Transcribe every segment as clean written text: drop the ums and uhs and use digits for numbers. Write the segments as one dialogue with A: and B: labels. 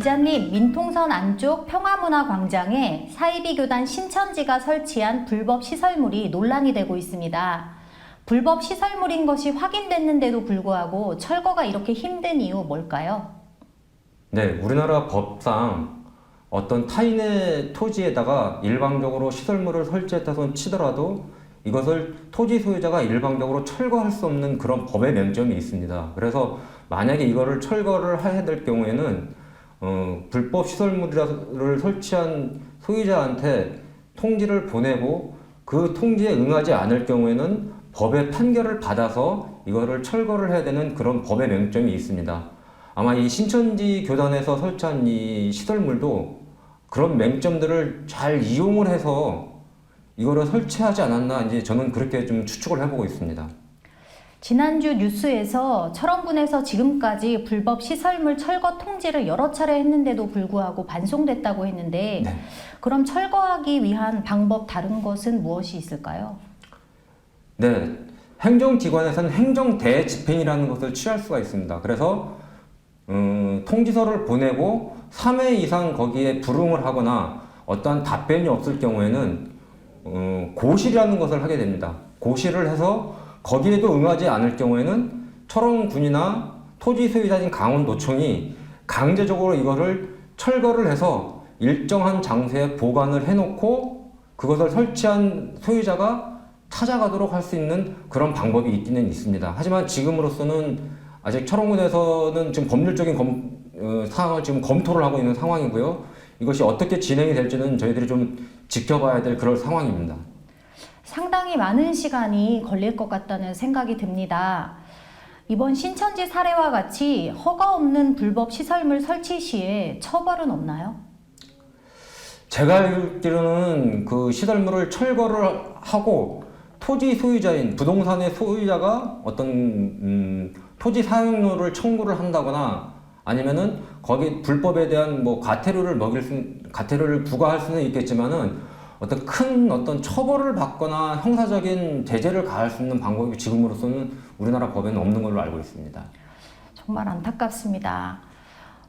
A: 기자님, 민통선 안쪽 평화문화광장에 사이비교단 신천지가 설치한 불법 시설물이 논란이 되고 있습니다. 불법 시설물인 것이 확인됐는데도 불구하고 철거가 이렇게 힘든 이유 뭘까요?
B: 네, 우리나라 법상 어떤 타인의 토지에다가 일방적으로 시설물을 설치했다고 치더라도 이것을 토지 소유자가 일방적으로 철거할 수 없는 그런 법의 맹점이 있습니다. 그래서 만약에 이거를 철거를 해야 될 경우에는 불법 시설물을 설치한 소유자한테 통지를 보내고 그 통지에 응하지 않을 경우에는 법의 판결을 받아서 이거를 철거를 해야 되는 그런 법의 맹점이 있습니다. 아마 이 신천지 교단에서 설치한 이 시설물도 그런 맹점들을 잘 이용을 해서 이거를 설치하지 않았나, 이제 저는 그렇게 좀 추측을 해보고 있습니다.
A: 지난주 뉴스에서 철원군에서 지금까지 불법 시설물 철거 통지를 여러 차례 했는데도 불구하고 반송됐다고 했는데
B: 네.
A: 그럼 철거하기 위한 방법 다른 것은 무엇이 있을까요?
B: 네, 행정기관에서는 행정대집행이라는 것을 취할 수가 있습니다. 그래서 통지서를 보내고 3회 이상 거기에 불응을 하거나 어떠한 답변이 없을 경우에는 고시라는 것을 하게 됩니다. 고시를 해서 거기에도 응하지 않을 경우에는 철원군이나 토지 소유자인 강원도청이 강제적으로 이거를 철거를 해서 일정한 장소에 보관을 해놓고 그것을 설치한 소유자가 찾아가도록 할 수 있는 그런 방법이 있기는 있습니다. 하지만 지금으로서는 아직 철원군에서는 지금 법률적인 상황을 지금 검토를 하고 있는 상황이고요. 이것이 어떻게 진행이 될지는 저희들이 좀 지켜봐야 될 그런 상황입니다.
A: 상당히 많은 시간이 걸릴 것 같다는 생각이 듭니다. 이번 신천지 사례와 같이 허가 없는 불법 시설물 설치 시에 처벌은 없나요?
B: 제가 알기로는 그 시설물을 철거를 하고 토지 소유자인 부동산의 소유자가 어떤 토지 사용료를 청구를 한다거나 아니면은 거기 불법에 대한 뭐 가태료를 부과할 수는 있겠지만은 어떤 처벌을 받거나 형사적인 제재를 가할 수 있는 방법이 지금으로서는 우리나라 법에는 없는 걸로 알고 있습니다.
A: 정말 안타깝습니다.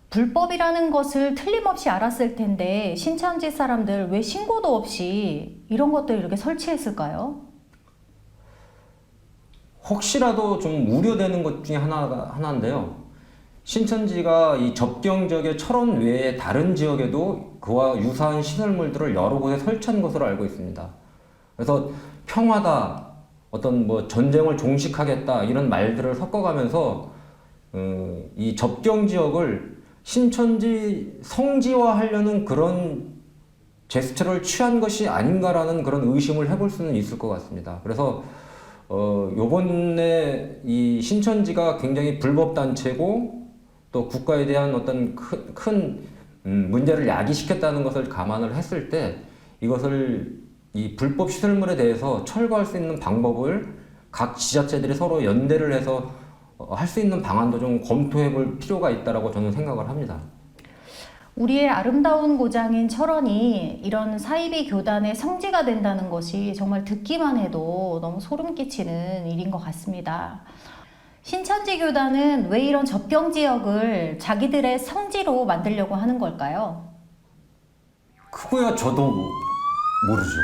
A: 불법이라는 것을 틀림없이 알았을 텐데 신천지 사람들 왜 신고도 없이 이런 것들을 이렇게 설치했을까요?
B: 혹시라도 좀 우려되는 것 중에 하나인데요. 신천지가 이 접경 지역의 철원 외에 다른 지역에도 그와 유사한 시설물들을 여러 곳에 설치한 것으로 알고 있습니다. 그래서 평화다, 어떤 뭐 전쟁을 종식하겠다 이런 말들을 섞어가면서 이 접경 지역을 신천지 성지화하려는 그런 제스처를 취한 것이 아닌가라는 그런 의심을 해볼 수는 있을 것 같습니다. 그래서 요번에 이 신천지가 굉장히 불법 단체고 또 국가에 대한 어떤 큰 문제를 야기시켰다는 것을 감안을 했을 때 이것을 이 불법 시설물에 대해서 철거할 수 있는 방법을 각 지자체들이 서로 연대를 해서 할 수 있는 방안도 좀 검토해 볼 필요가 있다라고 저는 생각을 합니다.
A: 우리의 아름다운 고장인 철원이 이런 사이비 교단의 성지가 된다는 것이 정말 듣기만 해도 너무 소름 끼치는 일인 것 같습니다. 신천지 교단은 왜 이런 접경 지역을 자기들의 성지로 만들려고 하는 걸까요?
B: 그거야 저도 모르죠.